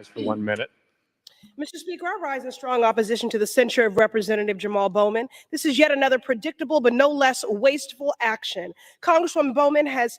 recognized for 1 minute. Mr. Speaker, I rise in strong opposition to the censure of Representative Jamal Bowman. This is yet another predictable but no less wasteful action. Congressman Bowman has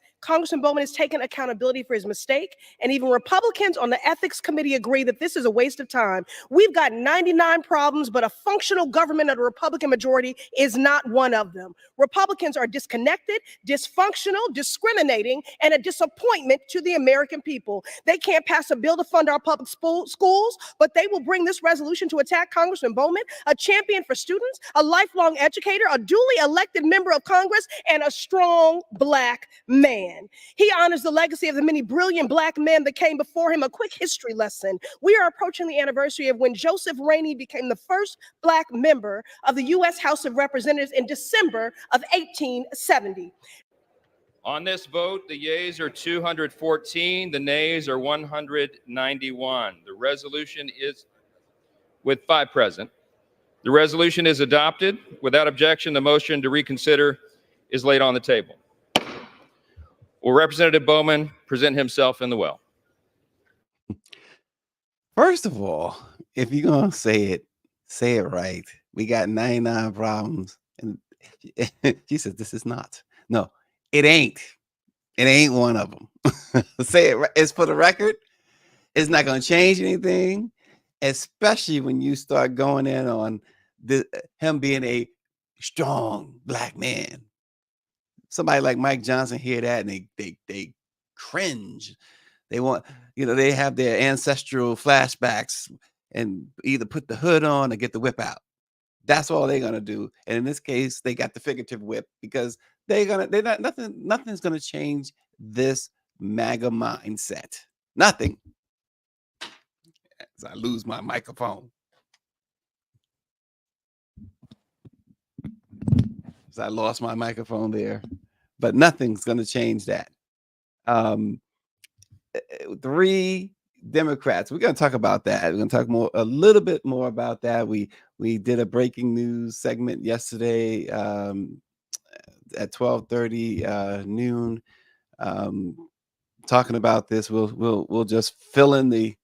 taken accountability for his mistake, and even Republicans on the Ethics Committee agree that this is a waste of time. We've got 99 problems, but a functional government of the Republican majority is not one of them. Republicans are disconnected, dysfunctional, discriminating, and a disappointment to the American people. They can't pass a bill to fund our public schools, but they will bring this resolution to attack Congressman Bowman, a champion for students, a lifelong educator, a duly elected member of Congress, and a strong Black man. He honors the legacy of the many brilliant Black men that came before him. A quick history lesson. We are approaching the anniversary of when Joseph Rainey became the first Black member of the U.S. House of Representatives in December of 1870. On this vote, the yeas are 214, the nays are 191. The resolution is, with 5 present, the resolution is adopted. Without objection, the motion to reconsider is laid on the table. Will Representative Bowman present himself in the well? First of all, if you're going to say it right. We got 99 problems. And she says, this is not. No, it ain't. It ain't one of them. Say it. It's for the record. It's not going to change anything, especially when you start going in on him being a strong Black man. Somebody like Mike Johnson hear that and they cringe. They want, they have their ancestral flashbacks and either put the hood on or get the whip out. That's all they're gonna do. And in this case, they got the figurative whip because nothing's gonna change this MAGA mindset. Nothing. As I lose my microphone. As I lost my microphone there. But nothing's gonna change that. 3 Democrats. We're going to talk about that. We're going to talk a little bit more about that. We did a breaking news segment yesterday at 12:30 noon, talking about this. We'll just fill in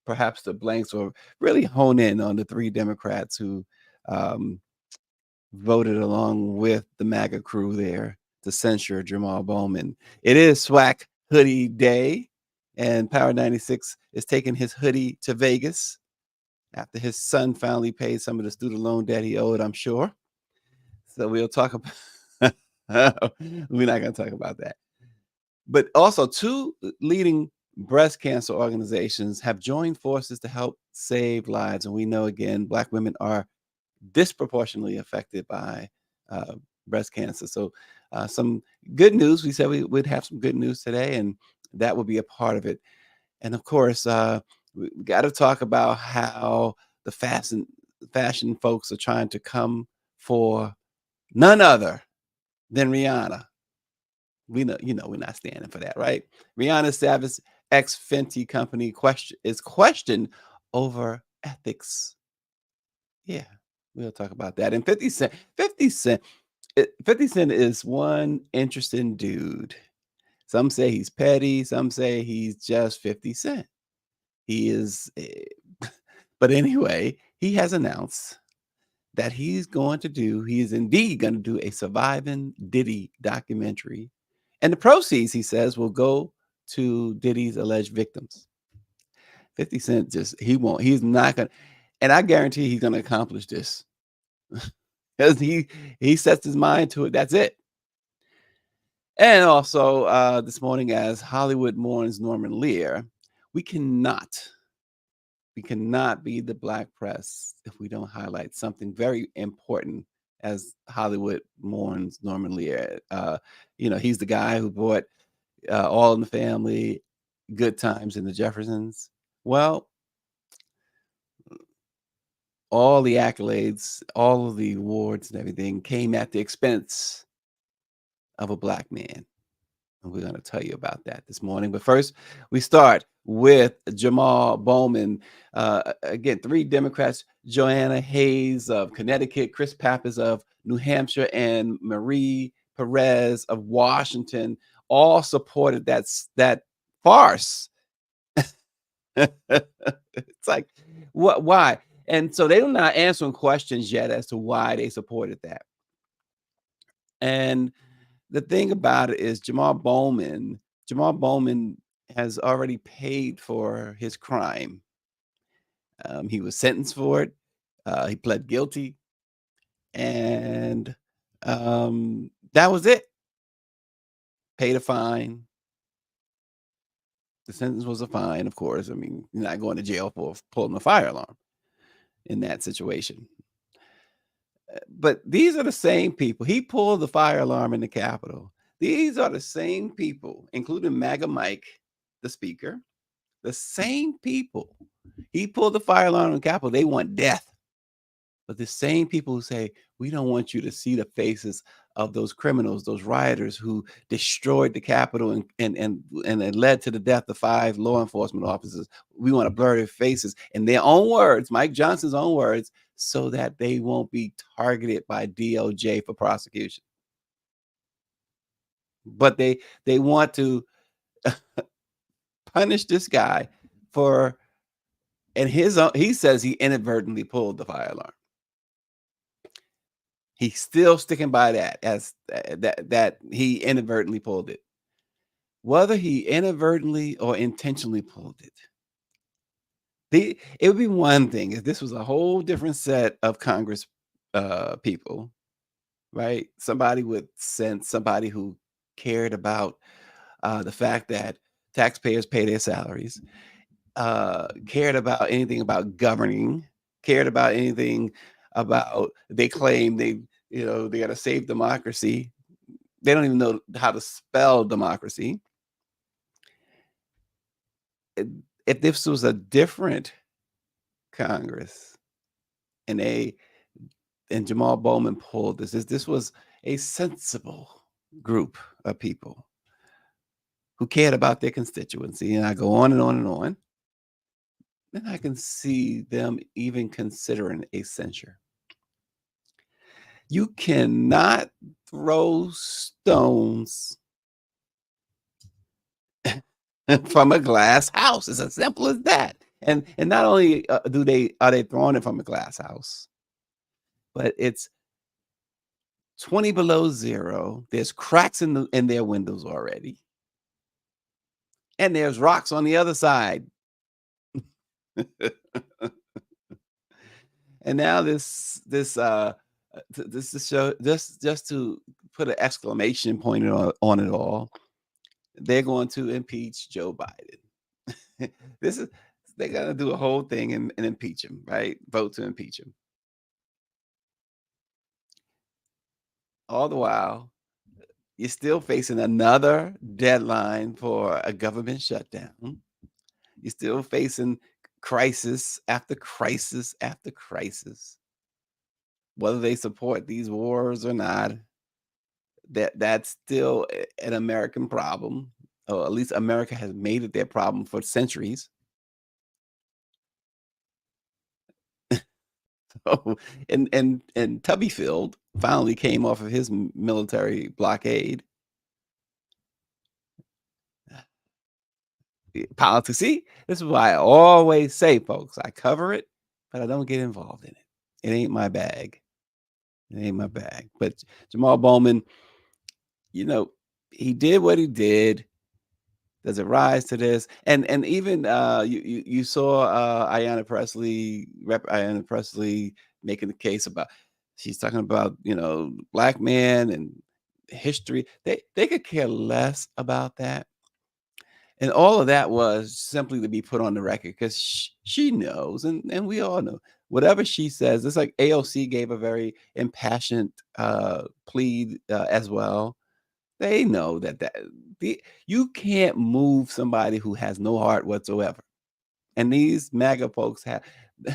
perhaps the blanks or really hone in on the 3 Democrats who voted along with the MAGA crew there to censure Jamal Bowman. It is SWAC Hoodie Day. And Power 96 is taking his hoodie to Vegas after his son finally paid some of the student loan debt he owed, I'm sure. So we'll talk about we're not going to talk about that. But also 2 leading breast cancer organizations have joined forces to help save lives. And we know, again, Black women are disproportionately affected by breast cancer. So some good news. We said we would have some good news today, and that will be a part of it. And of course, we got to talk about how the fashion folks are trying to come for none other than Rihanna. We know, we're not standing for that, right? Rihanna Savage ex-Fenty company is questioned over ethics. Yeah, we'll talk about that. And 50 Cent is one interesting dude. Some say he's petty. Some say he's just 50 Cent. He is, but anyway, he has announced that he is indeed going to do a Surviving Diddy documentary. And the proceeds, he says, will go to Diddy's alleged victims. 50 Cent he's not going to, and I guarantee he's going to accomplish this. Because he sets his mind to it. That's it. And also this morning, as Hollywood mourns Norman Lear, we cannot be the Black press if we don't highlight something very important as Hollywood mourns Norman Lear. He's the guy who brought All in the Family, Good Times, and the Jeffersons. Well, all the accolades, all of the awards and everything came at the expense of a Black man. And we're going to tell you about that this morning. But first, we start with Jamal Bowman. Again, 3 Democrats, Joanna Hayes of Connecticut, Chris Pappas of New Hampshire, and Marie Perez of Washington, all supported that farce It's like, what? Why? And so they're not answering questions yet as to why they supported that. And the thing about it is Jamal Bowman has already paid for his crime. He was sentenced for it. He pled guilty, and that was it. Paid a fine. The sentence was a fine, of course. I mean, you're not going to jail for pulling a fire alarm in that situation. But these are the same people. He pulled the fire alarm in the Capitol. These are the same people, including MAGA Mike, the speaker, the same people. He pulled the fire alarm in the Capitol. They want death. But the same people who say, we don't want you to see the faces of those criminals, those rioters who destroyed the Capitol and it led to the death of 5 law enforcement officers. We want to blur their faces, in their own words, Mike Johnson's own words, so that they won't be targeted by DOJ for prosecution. But they want to punish this guy for, and he says he inadvertently pulled the fire alarm. He's still sticking by that, as that he inadvertently pulled it. Whether he inadvertently or intentionally pulled it, it would be one thing if this was a whole different set of Congress people, right? Somebody with sense, somebody who cared about the fact that taxpayers pay their salaries, cared about anything about governing, cared about anything about, they claim they got to save democracy. They don't even know how to spell democracy. If this was a different Congress and Jamal Bowman pulled this was a sensible group of people who cared about their constituency, and I go on and on and on, then I can see them even considering a censure. You cannot throw stones from a glass house. It's as simple as that. And not only are they throwing it from a glass house, but it's 20 below zero. There's cracks in their windows already, and there's rocks on the other side. And now this to show, just to put an exclamation point on it all, they're going to impeach Joe Biden. They're gonna do a whole thing and impeach him, right? Vote to impeach him. All the while, you're still facing another deadline for a government shutdown. You're still facing crisis after crisis after crisis. Whether they support these wars or not, that's still an American problem, or at least America has made it their problem for centuries. So, and Tubbyfield finally came off of his military blockade. Politics. See, this is why I always say, folks, I cover it, but I don't get involved in it. It ain't my bag. It ain't my bag. But Jamal Bowman, he did what he did. Does it rise to this? And even you saw Rep. Ayanna Presley making the case about, she's talking about black men and history. They could care less about that. And all of that was simply to be put on the record, because she knows, and we all know, whatever she says. It's like AOC gave a very impassioned plea as well. They know that you can't move somebody who has no heart whatsoever. And these MAGA folks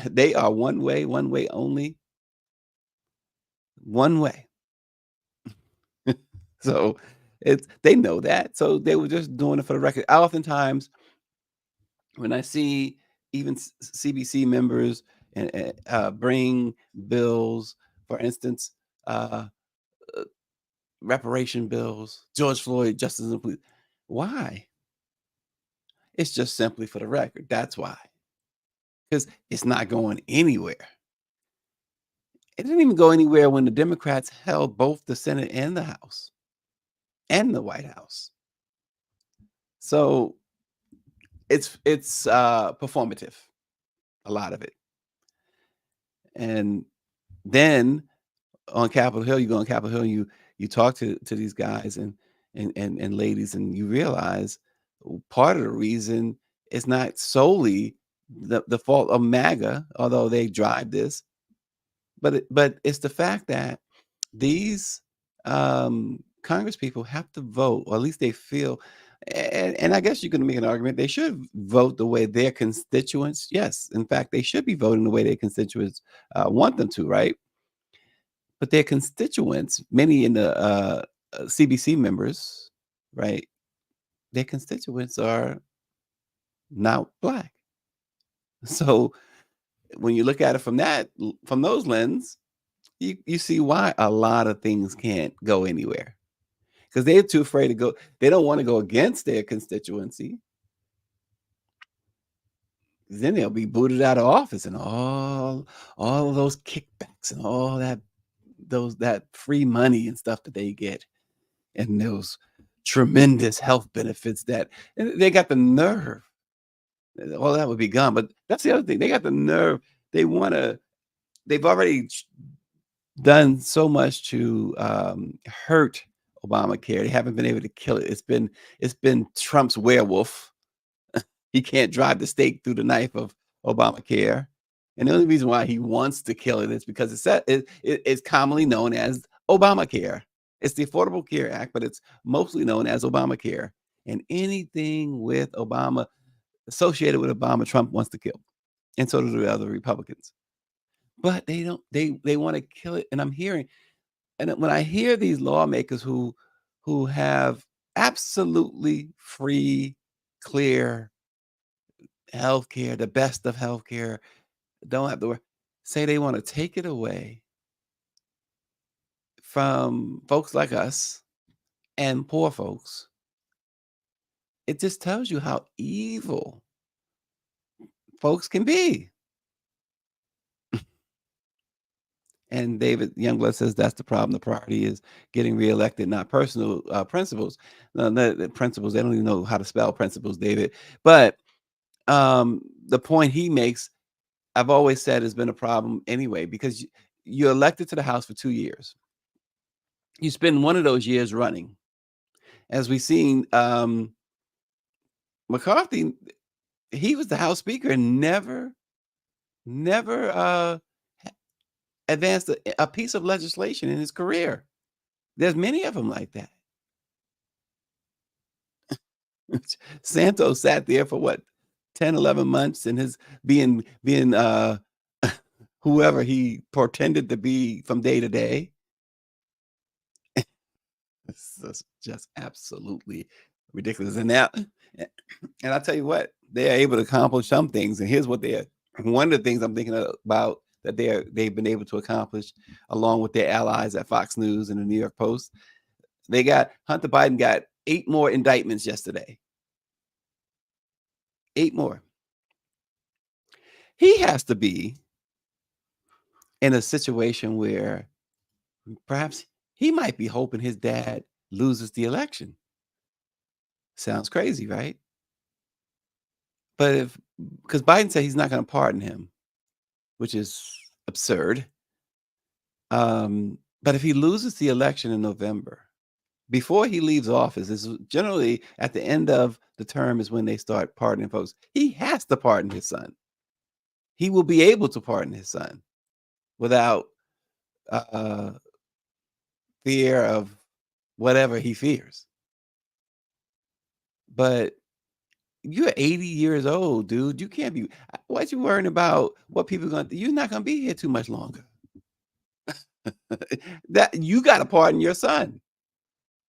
they are one way only, one way. So they know that. So they were just doing it for the record. Oftentimes, when I see even CBC members bring bills, for instance, reparation bills, George Floyd, justice and police, why? It's just simply for the record. That's why. Because it's not going anywhere. It didn't even go anywhere when the Democrats held both the Senate and the House and the White House. So it's performative, a lot of it. And then on Capitol Hill, you go on Capitol Hill, you talk to these guys and ladies, and you realize part of the reason is not solely the fault of MAGA, although they drive this, but it's the fact that these Congress people have to vote, or at least they feel, and I guess you can make an argument they should vote the way their constituents. Yes, in fact, they should be voting the way their constituents want them to, right? But their constituents, many in the CBC members, right? Their constituents are not Black. So when you look at it from those lens, you see why a lot of things can't go anywhere, because they're too afraid to go. They don't want to go against their constituency. Then they'll be booted out of office, and all of those kickbacks and all that free money and stuff that they get, and those tremendous health benefits that they got the nerve. All that would be gone. But that's the other thing. They got the nerve. They've already done so much to hurt Obamacare. They haven't been able to kill it. It's been Trump's werewolf. He can't drive the stake through the knife of Obamacare. And the only reason why he wants to kill it is because it's commonly known as Obamacare. It's the Affordable Care Act, but it's mostly known as Obamacare. And anything with Obama, associated with Obama, Trump wants to kill. And so do the other Republicans. But they want to kill it. And I'm hearing, and when I hear these lawmakers who have absolutely free, clear healthcare, the best of healthcare, don't have to worry, say they want to take it away from folks like us and poor folks, it just tells you how evil folks can be. And David Youngblood says that's the problem. The priority is getting reelected, not personal principles. No, the principles, they don't even know how to spell principles, David. But the point he makes, I've always said, has been a problem anyway, because you're elected to the House for 2 years. You spend one of those years running. As we've seen, McCarthy, he was the House Speaker and never advanced a piece of legislation in his career. There's many of them like that. Santos sat there for what, 10, 11 months, and his being whoever he pretended to be from day to day. It's just absolutely ridiculous. And now, and I'll tell you what, they're able to accomplish some things. And here's what one of the things I'm thinking about that they've been able to accomplish, along with their allies at Fox News and the New York Post. Hunter Biden got 8 more indictments yesterday. 8 more. He has to be in a situation where perhaps he might be hoping his dad loses the election. Sounds crazy, right? But because Biden said he's not going to pardon him, which is absurd. But if he loses the election in November, before he leaves office, is generally at the end of the term is when they start pardoning folks. He has to pardon his son. He will be able to pardon his son without fear of whatever he fears. But you're 80 years old, dude. You can't be. What you worrying about? What people are going to? You're not going to be here too much longer. That you got to pardon your son.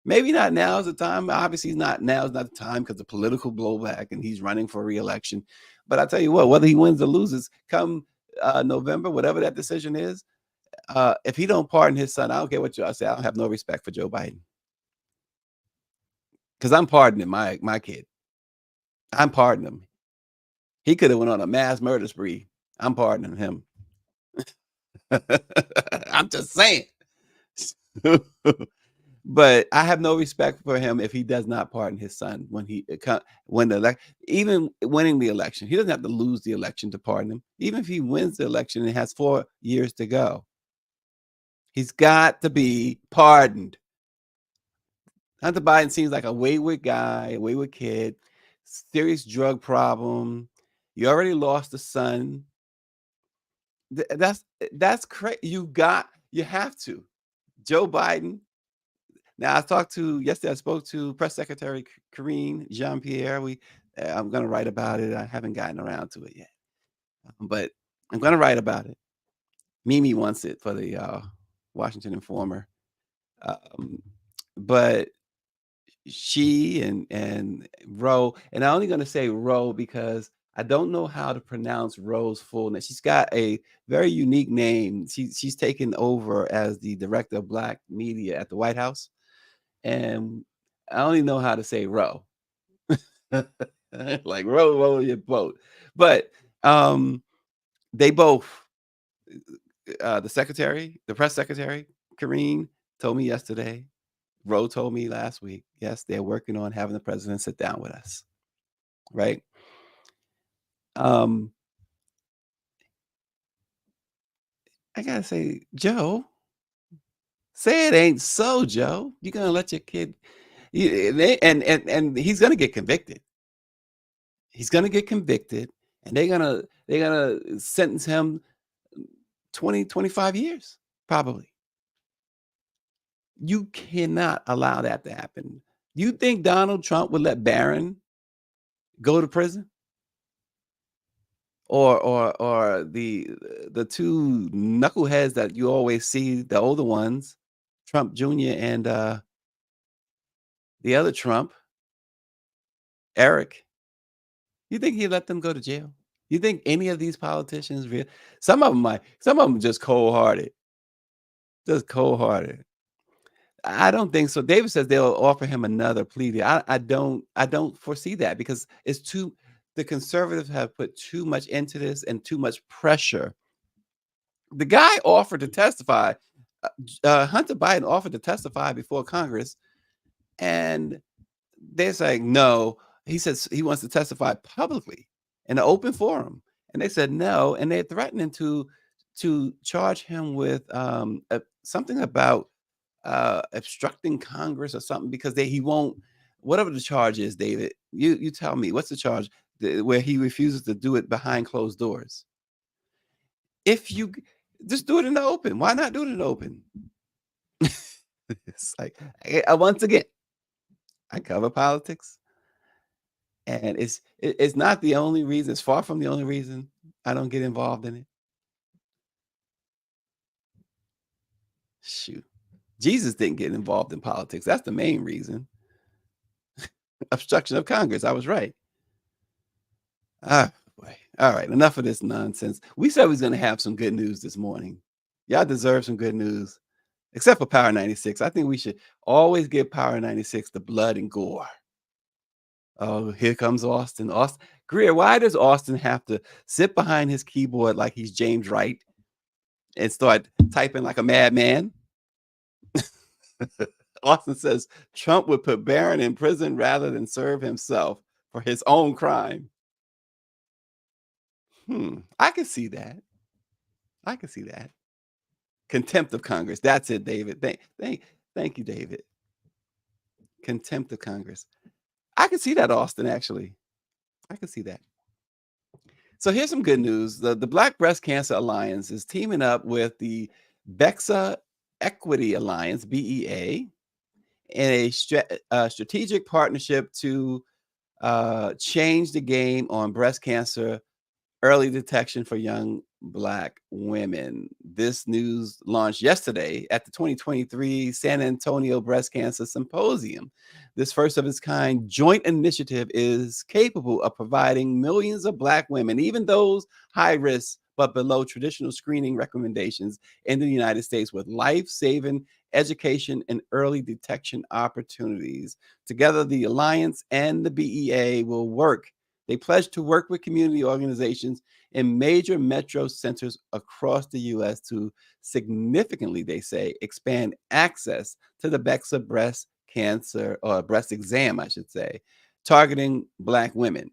Maybe not now is the time. Obviously, now is not the time because of political blowback, and he's running for re-election. But I tell you what, whether he wins or loses, come November, whatever that decision is, if he don't pardon his son, I don't care what you say. I don't have no respect for Joe Biden, because I'm pardoning my kid. I'm pardoning him. He could have went on a mass murder spree. I'm pardoning him. I'm just saying. But I have no respect for him if he does not pardon his son when even winning the election. He doesn't have to lose the election to pardon him. Even if he wins the election and has 4 years to go, he's got to be pardoned. Hunter Biden seems like a wayward guy, a wayward kid, serious drug problem. You already lost a son. That's crazy. You have to. Joe Biden. Now yesterday I spoke to Press Secretary Karine Jean-Pierre. I'm going to write about it. I haven't gotten around to it yet, but I'm going to write about it. Mimi wants it for the Washington Informer, but she and Roe, and I'm only going to say Roe because I don't know how to pronounce Roe's full name. She's got a very unique name. She's taken over as the director of Black media at the White House, and I only know how to say Roe. Like row your boat. But they both, the press secretary, Karine, told me yesterday. Roe told me last week. Yes, they're working on having the president sit down with us. Right. I gotta say, Joe, say it ain't so, Joe. You're gonna let your kid, and he's gonna get convicted. He's gonna get convicted, and they're gonna sentence him 20, 25 years, probably. You cannot allow that to happen. You think Donald Trump would let Barron go to prison? Or the two knuckleheads that you always see, the older ones, Trump Jr. and the other Trump, Eric. You think he'd let them go to jail? You think any of these politicians some of them just cold-hearted. Just cold-hearted. I don't think so. David says they'll offer him another plea deal. I don't foresee that because the conservatives have put too much into this and too much pressure. The guy offered to testify. Hunter Biden offered to testify before Congress, and they're saying no. He says he wants to testify publicly in an open forum, and they said no, and they're threatening to charge him with something about obstructing Congress or something because he won't, whatever the charge is. David, you tell me, what's the charge where he refuses to do it behind closed doors? If you just do it in the open, why not do it in the open? It's like, once again, I cover politics, and it's not the only reason. It's far from the only reason I don't get involved in it. Shoot, Jesus didn't get involved in politics. That's the main reason. Obstruction of Congress. I was right. Ah, boy. All right, enough of this nonsense. We said we was going to have some good news this morning. Y'all deserve some good news, except for Power 96. I think we should always give Power 96 the blood and gore. Oh, here comes Austin. Greer, why does Austin have to sit behind his keyboard like he's James Wright and start typing like a madman? Austin says Trump would put Barron in prison rather than serve himself for his own crime. I can see that. I can see that. Contempt of Congress. That's it, David. Thank you, David. Contempt of Congress. I can see that, Austin, actually. I can see that. So here's some good news. The Black Breast Cancer Alliance is teaming up with the BEXA Equity Alliance, BEA, in a strategic partnership to change the game on breast cancer early detection for young Black women. This news launched yesterday at the 2023 San Antonio Breast Cancer Symposium. This first of its kind joint initiative is capable of providing millions of Black women, even those high risk but below traditional screening recommendations in the United States, with life-saving education and early detection opportunities. Together, the Alliance and the BEA will work They pledge to work with community organizations in major metro centers across the U.S. to significantly, they say, expand access to the BEXA breast cancer, or breast exam, I should say, targeting Black women.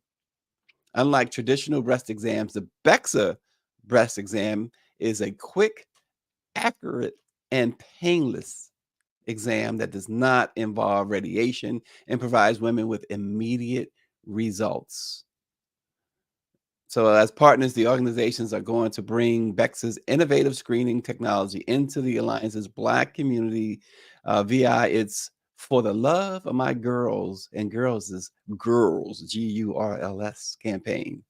Unlike traditional breast exams, the BEXA breast exam is a quick, accurate, and painless exam that does not involve radiation and provides women with immediate results. So, as partners, the organizations are going to bring BEXA's innovative screening technology into the Alliance's Black community via its For the Love of My Girls, and Girls is Girls, GURLS campaign,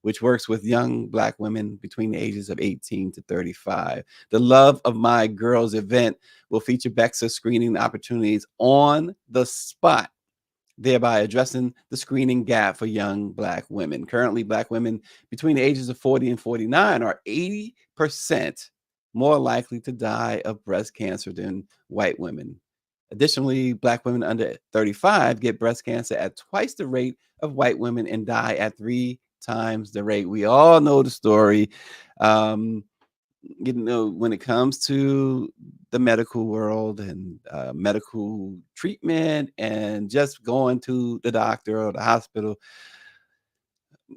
which works with young Black women between the ages of 18 to 35. The Love of My Girls event will feature BEXA screening opportunities on the spot, thereby addressing the screening gap for young Black women. Currently, Black women between the ages of 40 and 49 are 80% more likely to die of breast cancer than white women. Additionally, Black women under 35 get breast cancer at twice the rate of white women and die at 3 times the rate. We all know the story. When it comes to the medical world and medical treatment and just going to the doctor or the hospital,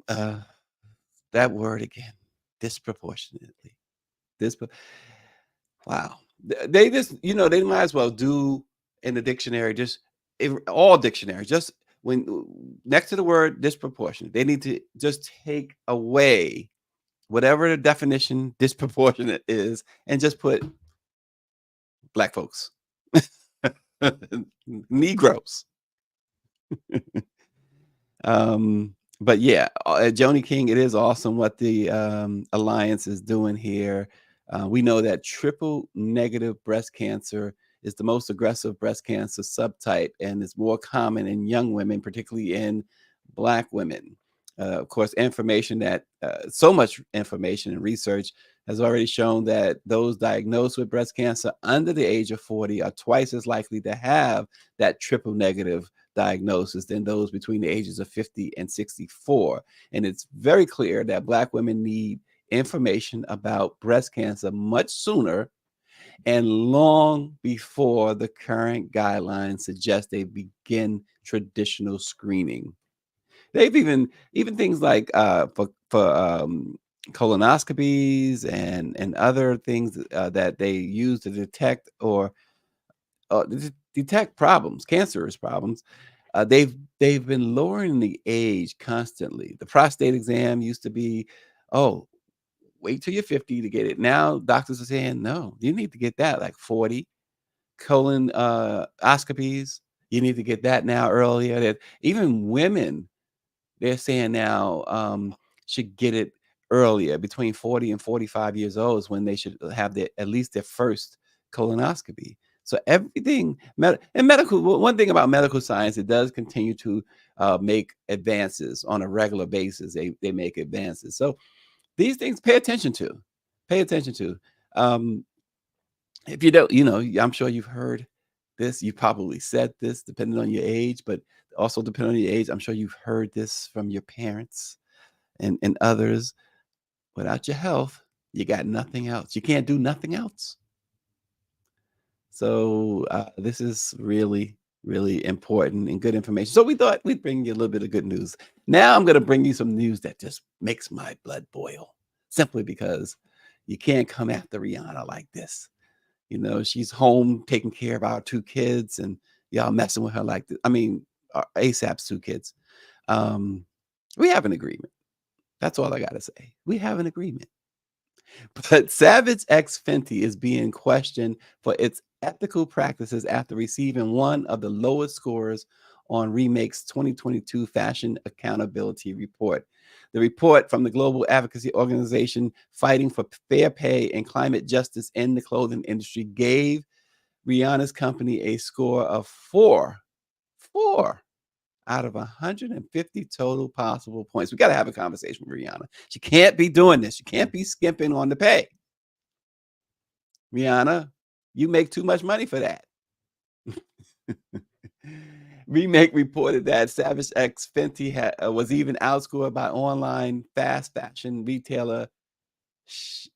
that word again, disproportionately. Wow. They just, they might as well do in the dictionary, all dictionaries, just when next to the word disproportionate, they need to just take away whatever the definition disproportionate is and just put Black folks, Negroes. But yeah, Joni King, it is awesome what the Alliance is doing here. We know that triple negative breast cancer is the most aggressive breast cancer subtype, and it's more common in young women, particularly in Black women. Of course, so much information and research has already shown that those diagnosed with breast cancer under the age of 40 are twice as likely to have that triple negative diagnosis than those between the ages of 50 and 64. And it's very clear that Black women need information about breast cancer much sooner and long before the current guidelines suggest they begin traditional screening. They've even things like for colonoscopies and other things that they use to detect or detect problems, cancerous problems. They've been lowering the age constantly. The prostate exam used to be, oh, wait till you're 50 to get it. Now doctors are saying, no, you need to get that like 40. Colonoscopies, you need to get that now earlier. That even women, they're saying now should get it earlier, between 40 and 45 years old is when they should have at least their first colonoscopy. So everything medical. One thing about medical science, it does continue to make advances on a regular basis. They make advances. So these things, pay attention to. If you don't, I'm sure you've heard this. You probably said this, depending on your age, but also depending on your age, I'm sure you've heard this from your parents and others. Without your health, you got nothing else. You can't do nothing else. So this is really, really important and good information. So we thought we'd bring you a little bit of good news. Now I'm going to bring you some news that just makes my blood boil, simply because you can't come after Rihanna like this. She's home taking care of our 2 kids, and y'all messing with her like this. I mean, ASAP's 2 kids. We have an agreement. That's all I got to say. We have an agreement. But Savage X Fenty is being questioned for its ethical practices after receiving one of the lowest scores on Remake's 2022 Fashion Accountability Report. The report from the global advocacy organization fighting for fair pay and climate justice in the clothing industry gave Rihanna's company a score of 4 out of 150 total possible points. We got to have a conversation with Rihanna. She can't be doing this. You can't be skimping on the pay. Rihanna, you make too much money for that. Remake reported that Savage X Fenty was even outscored by online fast fashion retailer.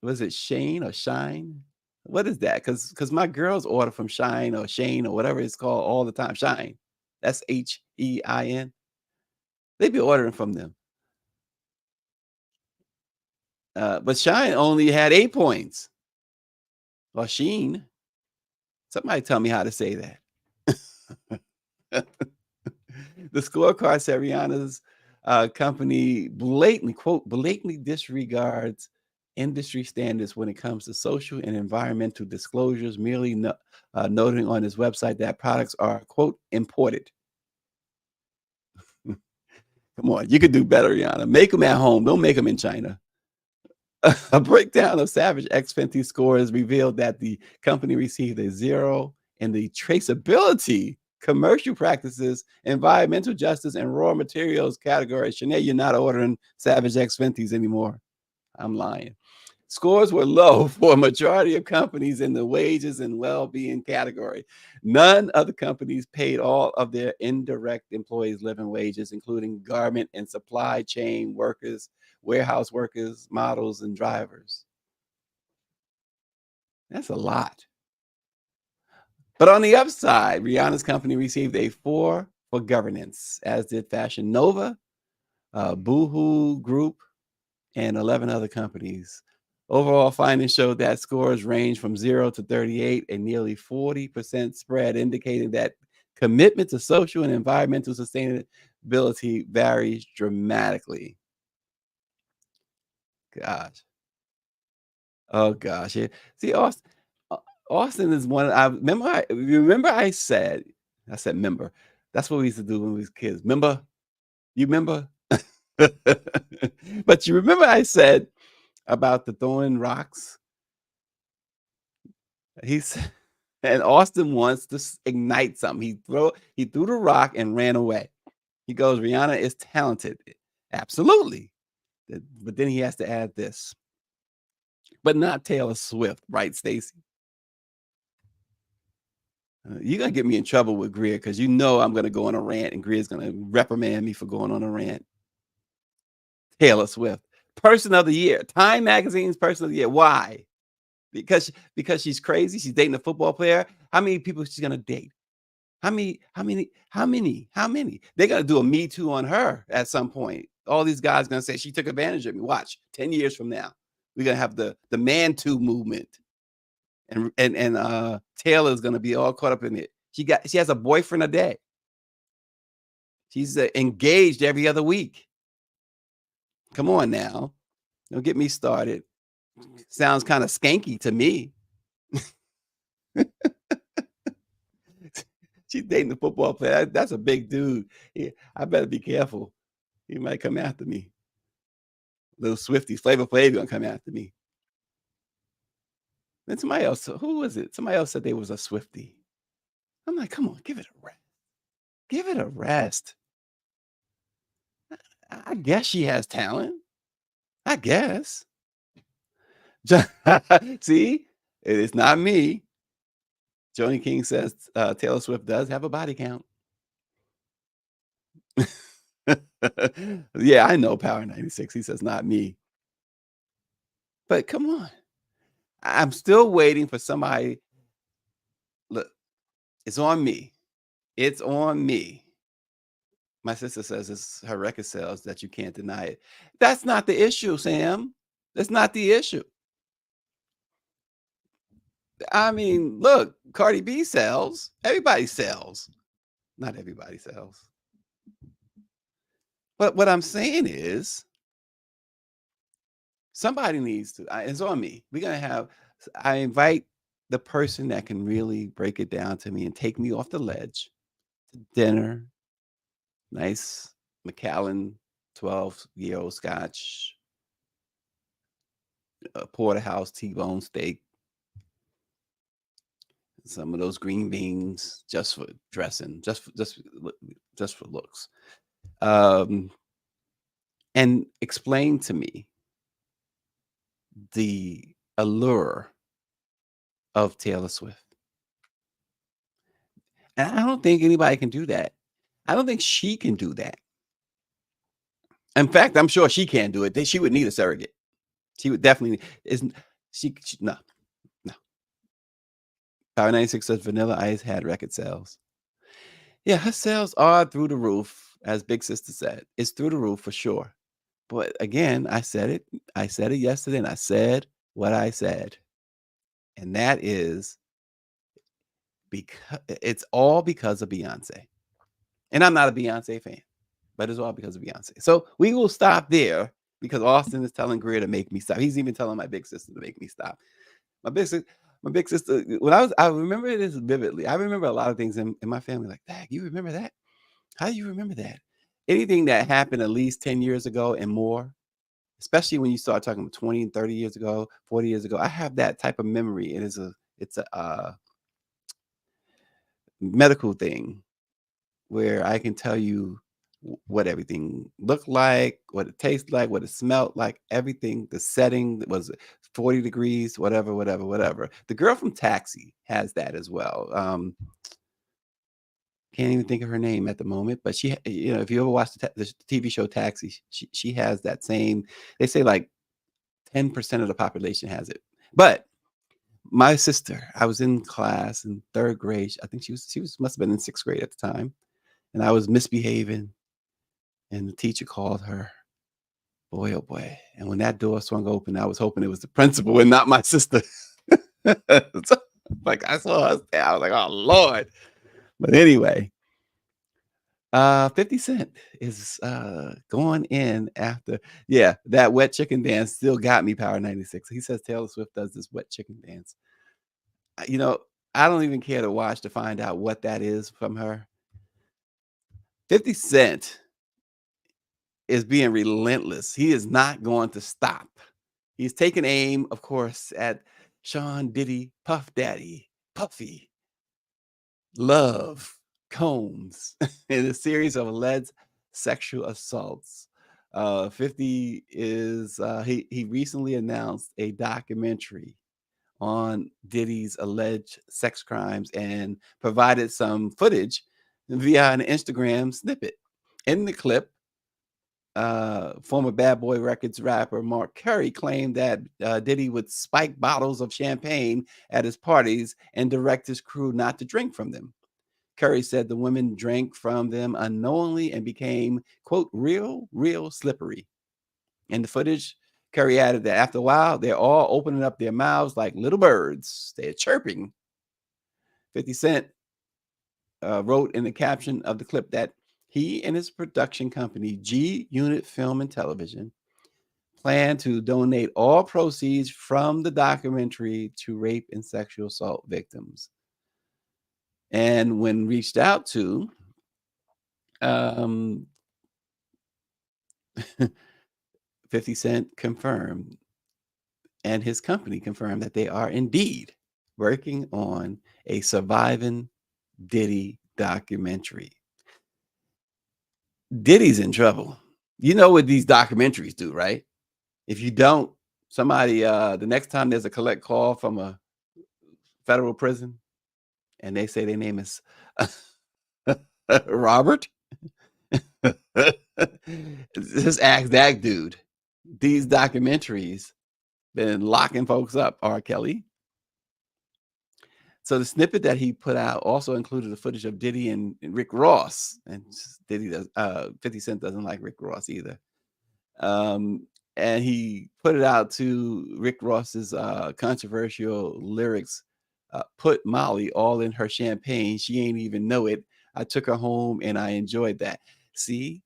Was it Shane or Shine? What is that? Because my girls order from Shine or Shane or whatever it's called all the time. Shine. That's Hein. They be ordering from them. But Shine only had 8 points. Or Sheen. Somebody tell me how to say that. The scorecard said Rihanna's company blatantly disregards industry standards when it comes to social and environmental disclosures, merely noting on its website that products are, quote, imported. Come on, you could do better, Rihanna. Make them at home. Don't make them in China. A breakdown of Savage X Fenty scores revealed that the company received a 0 in the traceability, commercial practices, environmental justice, and raw materials category. Shanae, you're not ordering Savage X Fenty's anymore. I'm lying. Scores were low for a majority of companies in the wages and well-being category. None of the companies paid all of their indirect employees living wages, including garment and supply chain workers, warehouse workers, models, and drivers. That's a lot. But on the upside, Rihanna's company received a 4 for governance, as did Fashion Nova, Boohoo Group, and 11 other companies. Overall findings showed that scores range from 0 to 38, a nearly 40% spread, indicating that commitment to social and environmental sustainability varies dramatically. Gosh. Oh gosh. Yeah. See, Austin is one. Remember I said member. That's what we used to do when we was kids. Remember? You remember? But you remember I said about the throwing rocks? He's and Austin wants to ignite something. He threw the rock and ran away. He goes, Rihanna is talented. Absolutely. But then he has to add this. But not Taylor Swift, right, Stacey? You're gonna get me in trouble with Greer because you know I'm gonna go on a rant and Greer's gonna reprimand me for going on a rant. Taylor Swift, Person of the Year, Time Magazine's Person of the Year. Why? Because she's crazy. She's dating a football player. How many people she's gonna date? How many? They're gonna do a Me Too on her at some point. All these guys gonna say she took advantage of me. Watch, 10 years from now, we're gonna have the Man Too movement, and Taylor's gonna be all caught up in it. She has a boyfriend a day. She's engaged every other week. Come on now, don't get me started. Sounds kind of skanky to me. She's dating a football player. That's a big dude. I better be careful. He might come after me. Little Swifty, Flavor Flav gonna come after me. Then somebody else, who was it? Somebody else said they was a Swifty. I'm like, come on, give it a rest. Give it a rest. I guess she has talent. I guess. See, it's not me. Joni King says Taylor Swift does have a body count. Yeah, I know Power 96. He says not me. But come on. I'm still waiting for somebody. Look, it's on me. It's on me. My sister says it's her record sales that you can't deny it. That's not the issue, Sam. That's not the issue. I mean, look, Cardi B sells. Everybody sells. Not everybody sells. But what I'm saying is somebody needs to. It's on me. I invite the person that can really break it down to me and take me off the ledge to dinner. Nice Macallan 12-year-old Scotch, porterhouse T-bone steak, some of those green beans just for dressing, just for looks, and explain to me the allure of Taylor Swift. And I don't think anybody can do that. I don't think she can do that. In fact, I'm sure she can't do it. She would need a surrogate. She would definitely no. Power 96 says Vanilla Ice had record sales. Yeah, her sales are through the roof, as Big Sister said. It's through the roof for sure. But again, I said it. I said it yesterday, and I said what I said. And that is because it's all because of Beyonce. And I'm not a Beyonce fan, but it's all because of Beyonce. So we will stop there because Austin is telling Greer to make me stop. He's even telling my big sister to make me stop. My big sister, when I remember this vividly. I remember a lot of things in my family, like, Dad, you remember that? How do you remember that? Anything that happened at least 10 years ago and more, especially when you start talking about 20 and 30 years ago, 40 years ago, I have that type of memory. It's a medical thing where I can tell you what everything looked like, what it tasted like, what it smelled like, everything, the setting was 40 degrees, whatever. The girl from Taxi has that as well. Can't even think of her name at the moment, but she, if you ever watched the TV show Taxi, she has that same, they say like 10% of the population has it. But my sister, I was in class in 3rd grade. I think she must have been in 6th grade at the time. And I was misbehaving. And the teacher called her. Boy, oh boy. And when that door swung open, I was hoping it was the principal and not my sister. So, like, I saw her there. I was like, oh Lord. But anyway, 50 Cent is going in after, that wet chicken dance still got me, Power 96. He says Taylor Swift does this wet chicken dance. I don't even care to watch to find out what that is from her. 50 Cent is being relentless. He is not going to stop. He's taking aim, of course, at Sean Diddy, Puff Daddy, Puffy, Love, Combs, in a series of alleged sexual assaults. 50 is he recently announced a documentary on Diddy's alleged sex crimes and provided some footage via an Instagram snippet. In the clip, former Bad Boy Records rapper Mark Curry claimed that Diddy would spike bottles of champagne at his parties and direct his crew not to drink from them. Curry said the women drank from them unknowingly and became, quote, real slippery. In the footage, Curry added that after a while, they're all opening up their mouths like little birds. They're chirping. 50 Cent wrote in the caption of the clip that he and his production company, G Unit Film and Television, plan to donate all proceeds from the documentary to rape and sexual assault victims. And when reached out to, 50 Cent confirmed, and his company confirmed that they are indeed working on a surviving Diddy documentary. Diddy's in trouble. You know what these documentaries do, right? If you don't, somebody, the next time there's a collect call from a federal prison and they say their name is Robert, just ask that dude. These documentaries been locking folks up, R. Kelly. So the snippet that he put out also included the footage of Diddy and Rick Ross. And Diddy does 50 Cent doesn't like Rick Ross either. And he put it out to Rick Ross's controversial lyrics, put Molly all in her champagne. She ain't even know it. I took her home and I enjoyed that. See,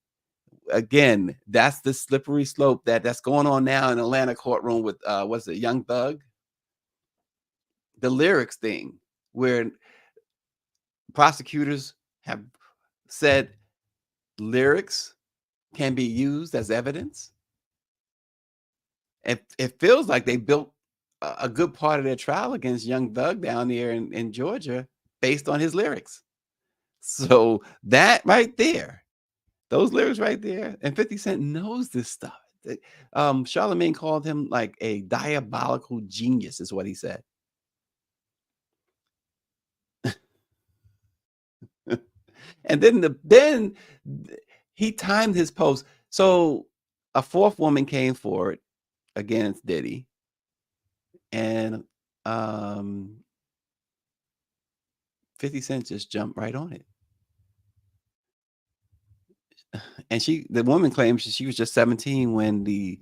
again, that's the slippery slope that's going on now in Atlanta courtroom with what's it, Young Thug? The lyrics thing, where prosecutors have said lyrics can be used as evidence. It feels like they built a good part of their trial against Young Thug down there in Georgia based on his lyrics. So that right there, those lyrics right there, and 50 Cent knows this stuff. Charlemagne called him like a diabolical genius, is what he said. And he timed his post. So a fourth woman came forward against Diddy, and 50 Cent just jumped right on it. And the woman claims she was just 17 when the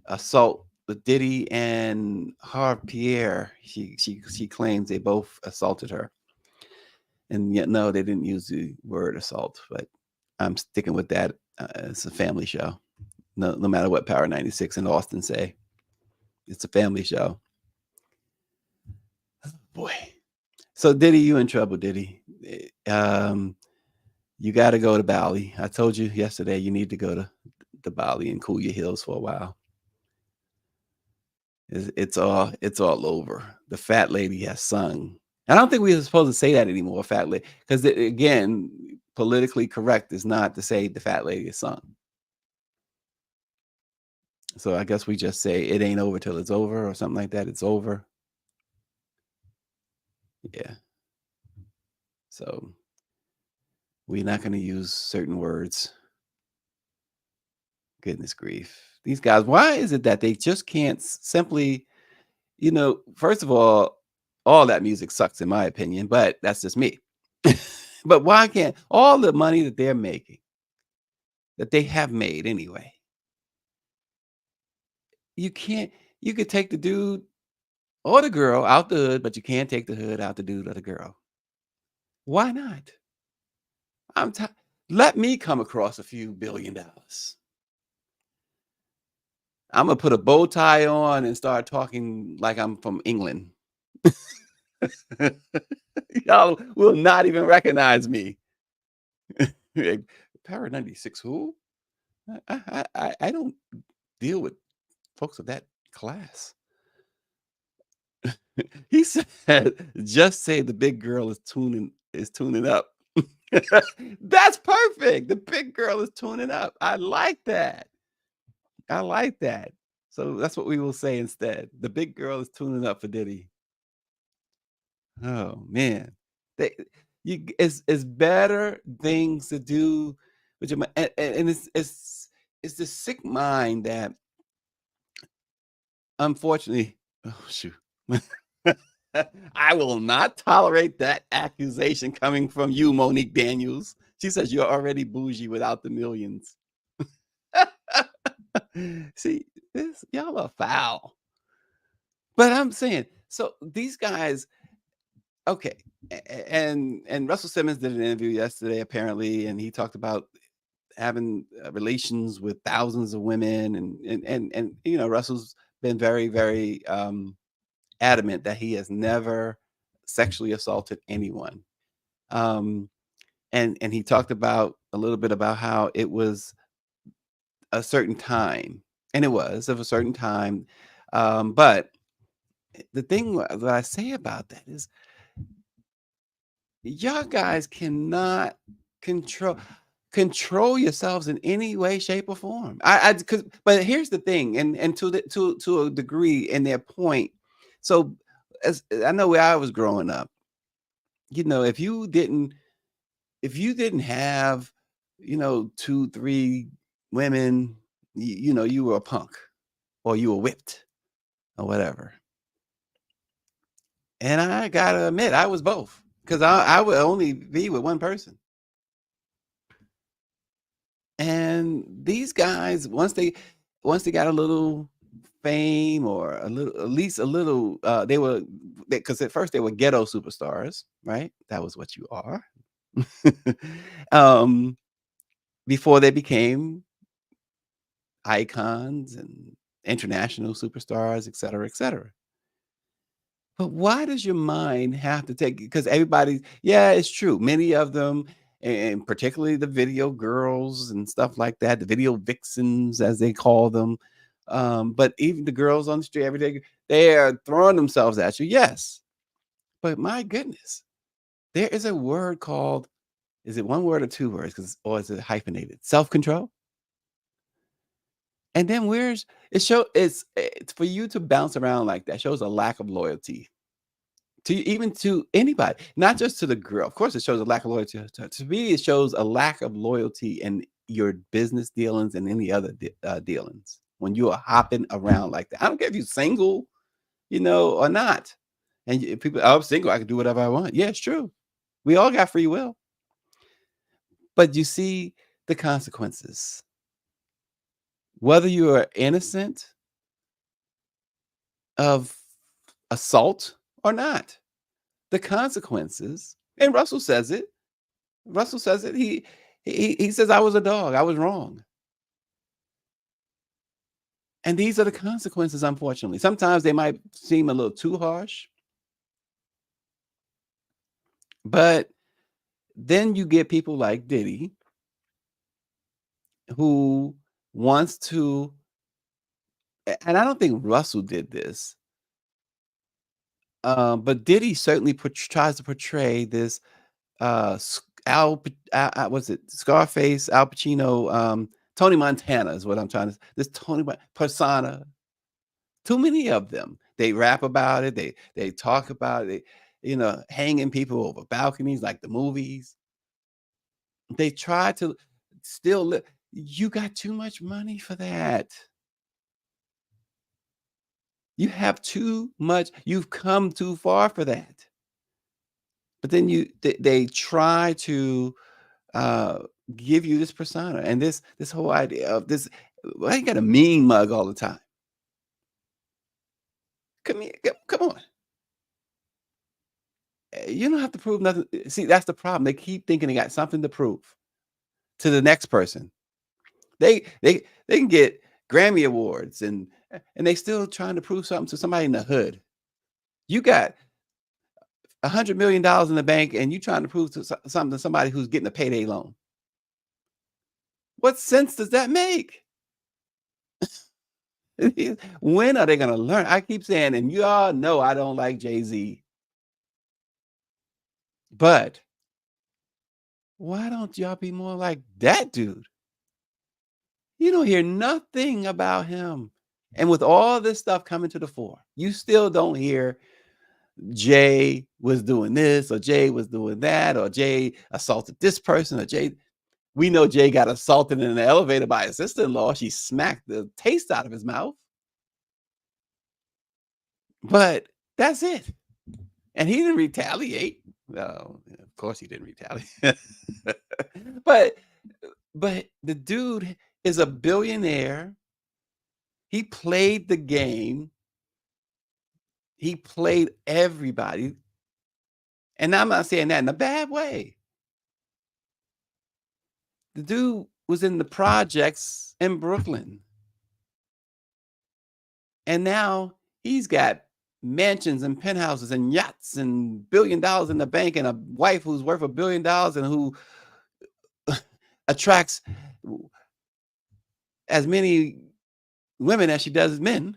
assault with Diddy and Harv Pierre. She claims they both assaulted her. And yet, no, they didn't use the word assault, but I'm sticking with that. It's a family show. No matter what Power 96 and Austin say, it's a family show. Boy. So Diddy, you in trouble, Diddy. You got to go to Bali. I told you yesterday you need to go to Bali and cool your heels for a while. It's all over. The fat lady has sung. I don't think we were supposed to say that anymore, fat lady, because again, politically correct is not to say the fat lady has sung. So I guess we just say it ain't over till it's over, or something like that. It's over. Yeah. So we're not going to use certain words. Goodness grief. These guys, why is it that they just can't simply, first of all that music sucks in my opinion, but that's just me. But why can't all the money that they're making, that they have made anyway, you could take the dude or the girl out the hood, but you can't take the hood out the dude or the girl. Why not? Let me come across a few $1 billion. I'm gonna put a bow tie on and start talking like I'm from England. Y'all will not even recognize me. Power 96, who? I don't deal with folks of that class. He said, just say the big girl is tuning up. That's perfect. The big girl is tuning up. I like that. So that's what we will say instead. The big girl is tuning up for Diddy. Oh man, it's better things to do with your mind, and it's the sick mind that unfortunately. Oh shoot. I will not tolerate that accusation coming from you, Monique Daniels. She says you're already bougie without the millions. See, y'all are foul. But I'm saying, so these guys, okay, and Russell Simmons did an interview yesterday apparently, and he talked about having relations with thousands of women, and Russell's been very, very adamant that he has never sexually assaulted anyone. And he talked about a little bit about how it was a certain time, and it was of a certain time. But the thing that I say about that is, y'all guys cannot control yourselves in any way, shape, or form. But here's the thing, and to a degree, in their point. So, as I know where I was growing up, if you didn't have, 2, 3 women, you were a punk, or you were whipped, or whatever. And I gotta admit, I was both, because I would only be with one person. And these guys, once they got a little fame, or at least a little, because at first they were ghetto superstars, right? That was what you are. Before they became icons and international superstars, et cetera, et cetera. But why does your mind have to take? Because it's true. Many of them, and particularly the video girls and stuff like that, the video vixens, as they call them. But even the girls on the street every day, they are throwing themselves at you. Yes. But my goodness, there is a word called, is it one word or 2 words? Or is it hyphenated? Self-control. And then it's for you to bounce around like that shows a lack of loyalty to anybody, not just to the girl. Of course, it shows a lack of loyalty. To me, it shows a lack of loyalty in your business dealings and any other dealings. When you are hopping around like that, I don't care if you're single, or not. And people, I'm single, I can do whatever I want. Yeah, it's true. We all got free will. But you see the consequences. Whether you are innocent of assault or not, the consequences, and Russell says it. He says, I was a dog. I was wrong. And these are the consequences, unfortunately. Sometimes they might seem a little too harsh. But then you get people like Diddy who wants to, and I don't think Russell did this, but Diddy certainly tries to portray this was it Scarface, Al Pacino, Tony Montana is what I'm trying to. This persona. Too many of them. They rap about it. They talk about it. Hanging people over balconies like the movies. They try to still live. You got too much money for that. You have too much. You've come too far for that. But then they try to give you this persona and this whole idea of this. Why you got a mean mug all the time? Come on. You don't have to prove nothing. See, that's the problem. They keep thinking they got something to prove to the next person. They can get Grammy awards and they still trying to prove something to somebody in the hood. You got $100 million in the bank and you trying to prove something to somebody who's getting a payday loan. What sense does that make? When are they going to learn? I keep saying, and you all know I don't like Jay-Z. But why don't y'all be more like that dude? You don't hear nothing about him. And with all this stuff coming to the fore, you still don't hear Jay was doing this or Jay was doing that or Jay assaulted this person or Jay. We know Jay got assaulted in the elevator by his sister-in-law. She smacked the taste out of his mouth. But that's it. And he didn't retaliate. No, of course he didn't retaliate. but the dude is a billionaire. He played the game. He played everybody. And I'm not saying that in a bad way. The dude was in the projects in Brooklyn. And now he's got mansions and penthouses and yachts and $1 billion in the bank and a wife who's worth $1 billion and who attracts as many women as she does men.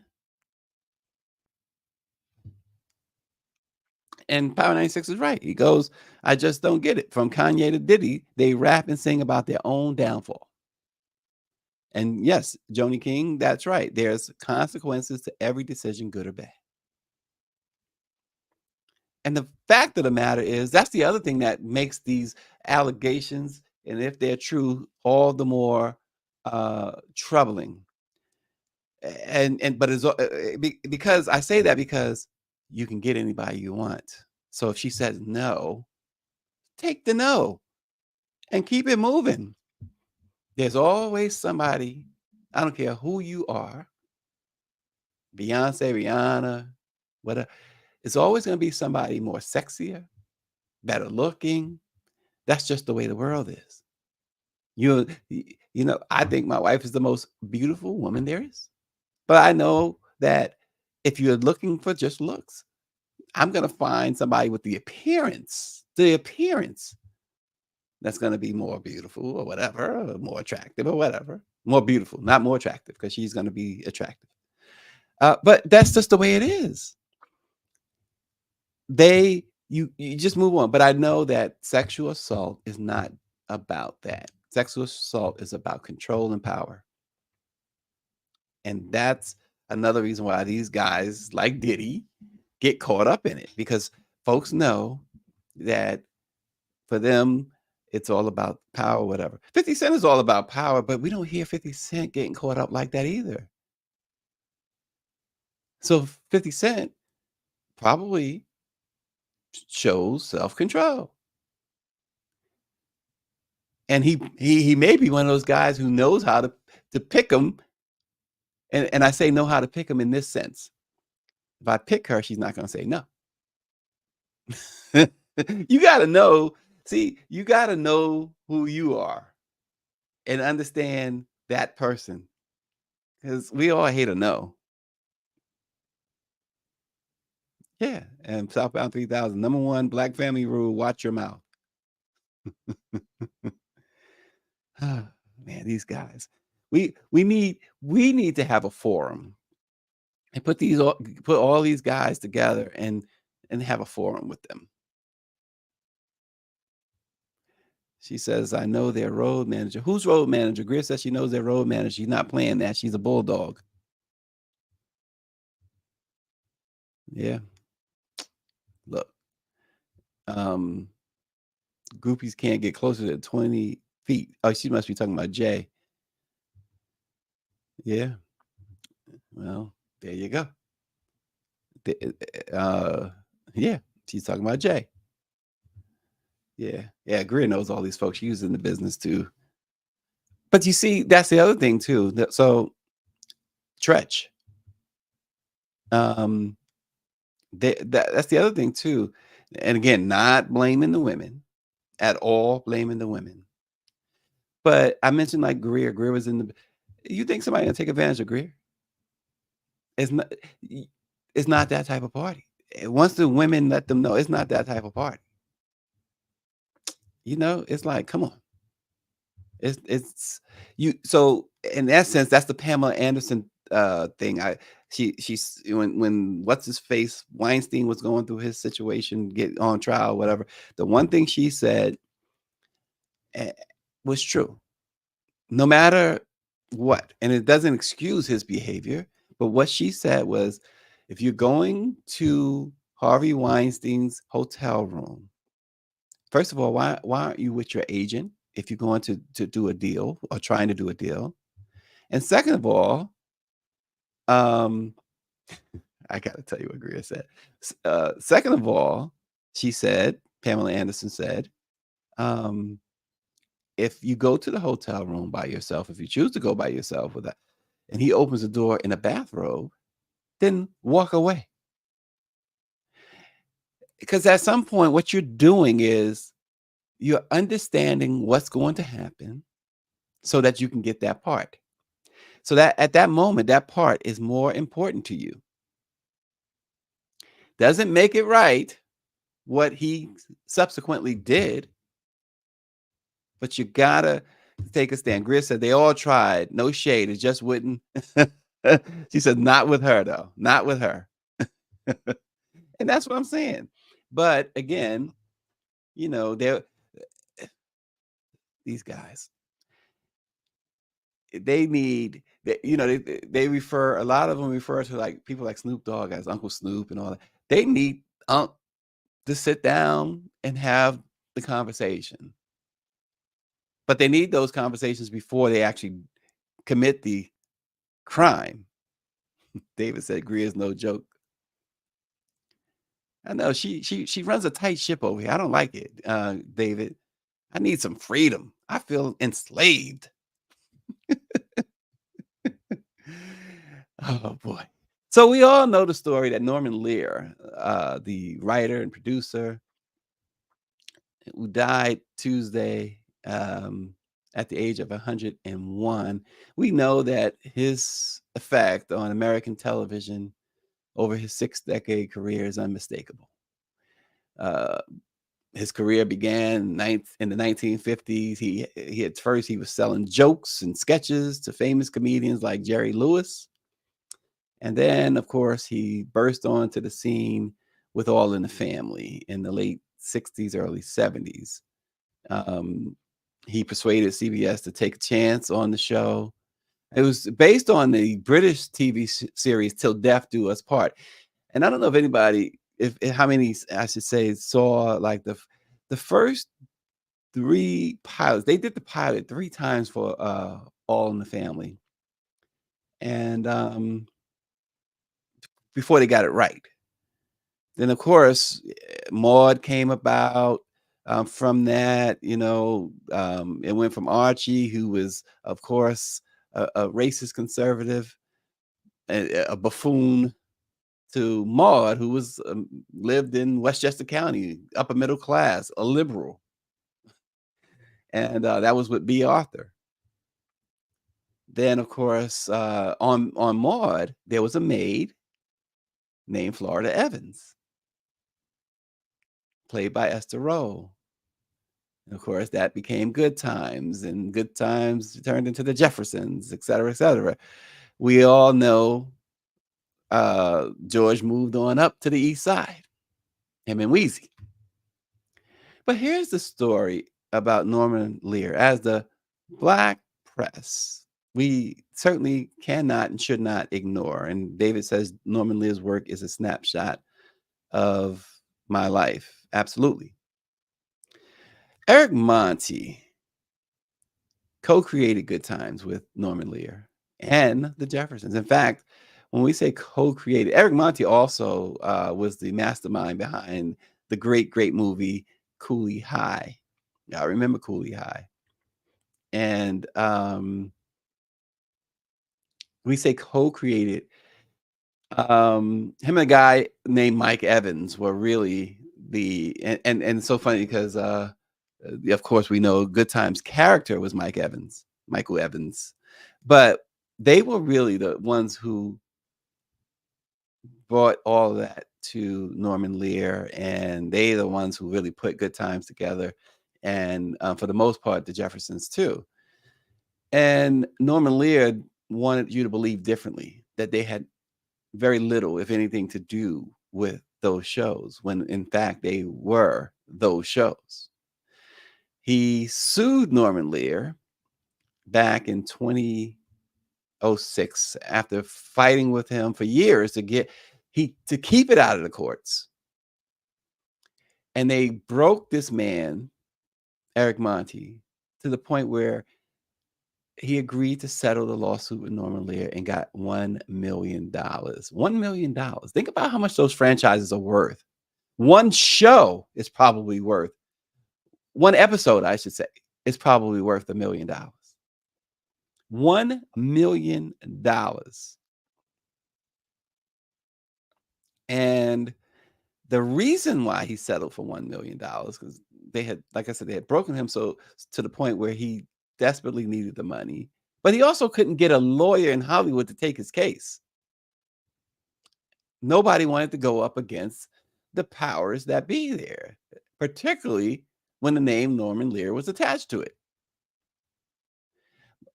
And Power 96 is right. He goes, I just don't get it. From Kanye to Diddy, they rap and sing about their own downfall. And yes, Joni King, that's right. There's consequences to every decision, good or bad. And the fact of the matter is, that's the other thing that makes these allegations, and if they're true, all the more troubling. But it's because I say that because you can get anybody you want. So if she says no, take the no and keep it moving. There's always somebody, I don't care who you are, Beyonce, Rihanna, whatever. It's always going to be somebody more sexier, better looking. That's just the way the world is. I think my wife is the most beautiful woman there is. But I know that if you're looking for just looks, I'm going to find somebody with the appearance that's going to be more beautiful or whatever, or more attractive or whatever. More beautiful, not more attractive, because she's going to be attractive. But that's just the way it is. You just move on. But I know that sexual assault is not about that. Sexual assault is about control and power. And that's another reason why these guys like Diddy get caught up in it, because folks know that for them, it's all about power, whatever. 50 Cent is all about power, but we don't hear 50 Cent getting caught up like that either. So 50 Cent probably shows self-control. And he may be one of those guys who knows how to pick them. And I say know how to pick them in this sense. If I pick her, she's not going to say no. You got to know, see, you got to know who you are and understand that person, because we all hate a no. Yeah. And Southbound 3000, #1 Black family rule, watch your mouth. Man, these guys. We need to have a forum and put all these guys together and have a forum with them. She says, I know their road manager. Who's road manager? Greer says she knows their road manager. She's not playing that. She's a bulldog. Yeah. Look. Groupies can't get closer than 20 feet. Oh, she must be talking about Jay. Yeah. Well, there you go. Yeah, she's talking about Jay. Yeah, Greer knows all these folks. She was in the business too. But you see, that's the other thing too. So Tretch. That's the other thing too. And again, not blaming the women at all, blaming the women. But I mentioned like Greer. Greer was in the. You think somebody gonna take advantage of Greer? It's not. It's not that type of party. Once the women let them know, it's not that type of party. You know, it's like, come on. It's you. So in that sense, that's the Pamela Anderson thing. She's when what's his face Weinstein was going through his situation, get on trial, whatever. The one thing she said was true. No matter what, and it doesn't excuse his behavior, but what she said was, if you're going to Harvey Weinstein's hotel room, first of all, why aren't you with your agent if you're going to do a deal or trying to do a deal? And second of all, I got to tell you what Greer said. Second of all, she said, Pamela Anderson said, if you go to the hotel room by yourself, if you choose to go by yourself with that, and he opens the door in a bathrobe, then walk away. Because at some point, what you're doing is you're understanding what's going to happen so that you can get that part. So that at that moment, that part is more important to you. Doesn't make it right what he subsequently did, but you gotta take a stand. Greer said they all tried. No shade. It just wouldn't. She said, not with her, though. Not with her. And that's what I'm saying. But again, you know, these guys, they need, you know, they refer, a lot of them refer to like people like Snoop Dogg as Uncle Snoop and all that. They need to sit down and have the conversation. But they need those conversations before they actually commit the crime. David said Greer is no joke. I know she runs a tight ship over here. I don't like it, David. I need some freedom. I feel enslaved. Oh boy. So we all know the story that Norman Lear, the writer and producer, who died Tuesday at the age of 101. We know that his effect on American television over his 6-decade career is unmistakable. His career began in the 1950s. He at first he was selling jokes and sketches to famous comedians like Jerry Lewis. And then, of course, he burst onto the scene with All in the Family in the late 60s, early 70s. He persuaded CBS to take a chance on the show. It was based on the British TV series Till Death Do Us Part. And I don't know if anybody how many I should say saw like the first 3 pilots. They did the pilot 3 times for All in the Family, and before they got it right. Then of course, Maude came about. From that, it went from Archie, who was, of course, a racist conservative, a buffoon, to Maude, who was lived in Westchester County, upper middle class, a liberal, and that was with B. Arthur. Then, of course, on Maude, there was a maid named Florida Evans, played by Esther Rowe. And of course, that became Good Times, and Good Times turned into the Jeffersons, et cetera, et cetera. We all know George moved on up to the East Side, him and Wheezy. But here's the story about Norman Lear. As the Black press, we certainly cannot and should not ignore. And David says Norman Lear's work is a snapshot of my life. Absolutely. Eric Monty co-created Good Times with Norman Lear and the Jeffersons. In fact, when we say co-created, Eric Monty also was the mastermind behind the great movie Cooley High. I remember Cooley High. And we say co-created. Him and a guy named Mike Evans were really and it's so funny because of course we know Good Times character was Michael Evans, but they were really the ones who brought all of that to Norman Lear, and they are the ones who really put Good Times together, and for the most part, the Jeffersons too. And Norman Lear wanted you to believe differently, that they had very little, if anything, to do with those shows, when in fact they were those shows. He sued Norman Lear back in 2006 after fighting with him for years to keep it out of the courts. And they broke this man, Eric Monty, to the point where he agreed to settle the lawsuit with Norman Lear and got $1 million. $1 million. Think about how much those franchises are worth. One show is probably worth, one episode, I should say, is probably worth $1 million. $1 million. And the reason why he settled for $1 million, because they had, like I said, they had broken him so to the point where he desperately needed the money, but he also couldn't get a lawyer in Hollywood to take his case. Nobody wanted to go up against the powers that be there, particularly when the name Norman Lear was attached to it.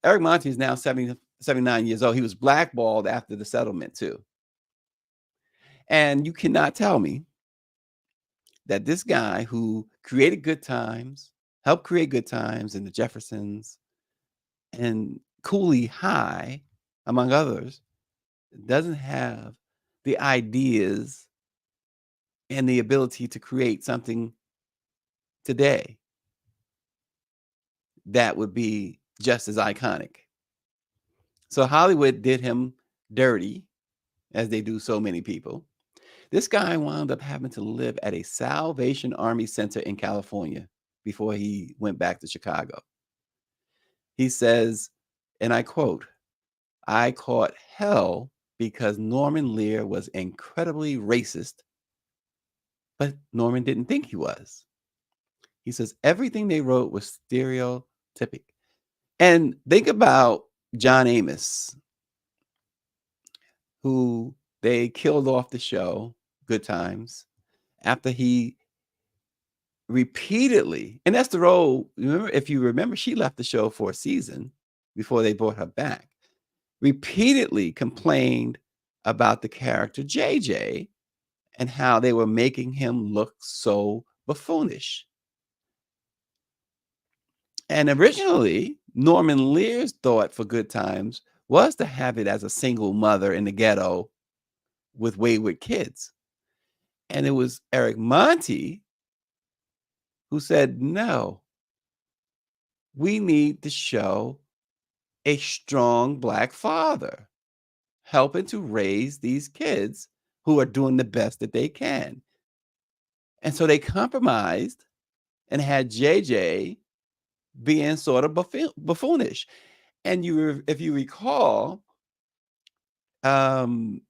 Eric Monty is now 79 years old. He was blackballed after the settlement too. And you cannot tell me that this guy who created Good Times, helped create Good Times, and the Jeffersons and Cooley High, among others, doesn't have the ideas and the ability to create something today that would be just as iconic. So Hollywood did him dirty, as they do so many people. This guy wound up having to live at a Salvation Army center in California before he went back to Chicago. He says, and I quote, "I caught hell because Norman Lear was incredibly racist, but Norman didn't think he was." He says, everything they wrote was stereotypic. And think about John Amos, who they killed off the show, Good Times, after he repeatedly, and Esther Rowe, if you remember, she left the show for a season before they brought her back, repeatedly complained about the character JJ and how they were making him look so buffoonish. And originally, Norman Lear's thought for Good Times was to have it as a single mother in the ghetto with wayward kids. And it was Eric Monty who said, no, we need to show a strong Black father helping to raise these kids who are doing the best that they can. And so they compromised and had JJ being sort of buffoonish. And if you recall, Esther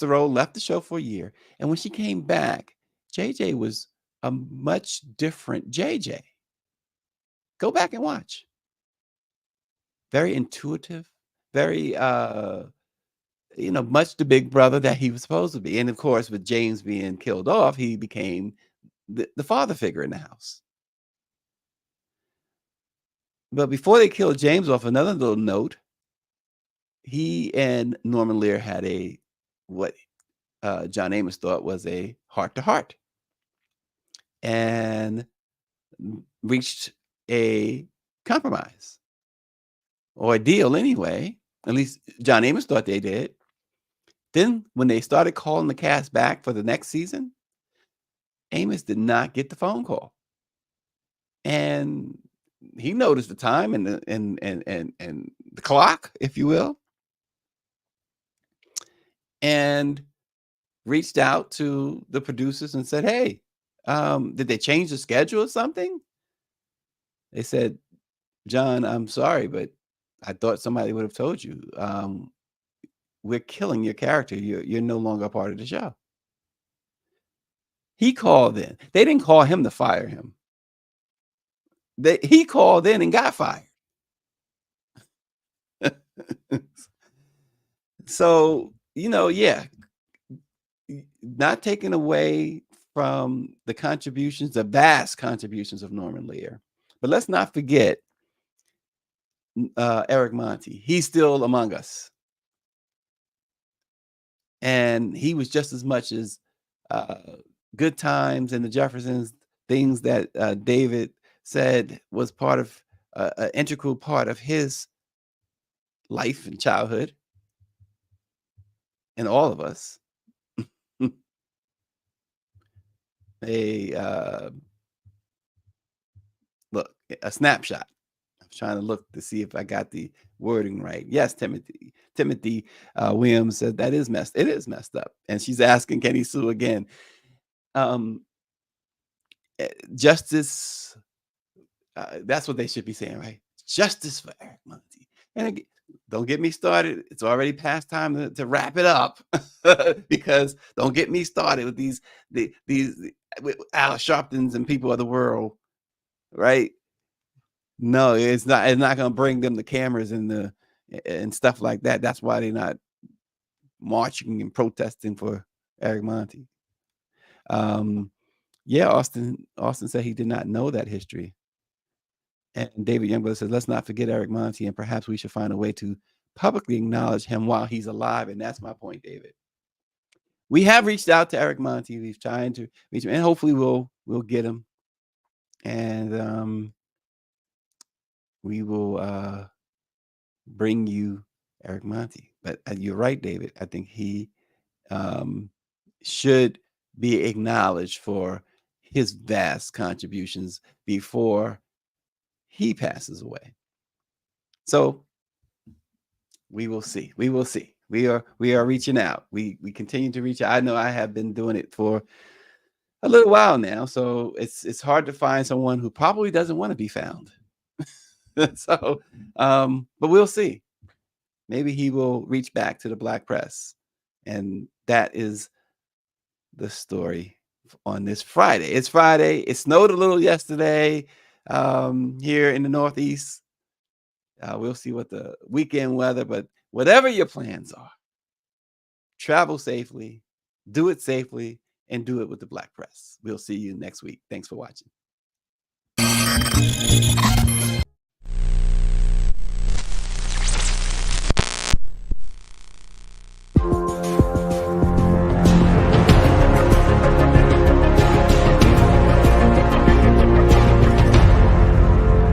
Rolle left the show for a year. And when she came back, JJ was a much different JJ. Go back and watch. Very intuitive, very, much the big brother that he was supposed to be. And of course, with James being killed off, he became the father figure in the house. But before they killed James off, another little note, he and Norman Lear had what John Amos thought was a heart-to-heart, and reached a compromise or a deal anyway. At least John Amos thought they did. Then when they started calling the cast back for the next season, Amos did not get the phone call. And he noticed the time and the clock, if you will, and reached out to the producers and said, hey, did they change the schedule or something? They said, John, I'm sorry, but I thought somebody would have told you. We're killing your character. You're no longer a part of the show. He called in. They didn't call him to fire him. He called in and got fired. So, yeah, not taking away from the contributions, the vast contributions of Norman Lear. But let's not forget Eric Monty. He's still among us. And he was just as much as Good Times and the Jeffersons, things that David said was part of an integral part of his life and childhood, and all of us. Look, a snapshot. I'm trying to look to see if I got the wording right. Yes, Timothy Williams said that is messed. It is messed up, and she's asking, can he sue again? Justice. That's what they should be saying, right? Justice for Eric Monty. And again, don't get me started. It's already past time to wrap it up, because don't get me started with these with Al Sharptons and people of the world, right? No, it's not going to bring them the cameras and stuff like that. That's why they're not marching and protesting for Eric Monty. Yeah, Austin said he did not know that history. And David Youngblood says, let's not forget Eric Monty, and perhaps we should find a way to publicly acknowledge him while he's alive. And that's my point, David. We have reached out to Eric Monty. We've tried to reach him, and hopefully we'll get him. And we will bring you Eric Monty. But you're right, David. I think he should be acknowledged for his vast contributions before he passes away. So we will see. We will see. We are reaching out. We continue to reach out. I know I have been doing it for a little while now, so it's hard to find someone who probably doesn't want to be found. So, but we'll see. Maybe he will reach back to the Black press, and that is the story on this Friday. It's Friday. It snowed a little yesterday here in the Northeast. We'll see what the weekend weather, but whatever your plans are, travel safely, do it safely, and do it with the Black press. We'll see you next week. Thanks for watching.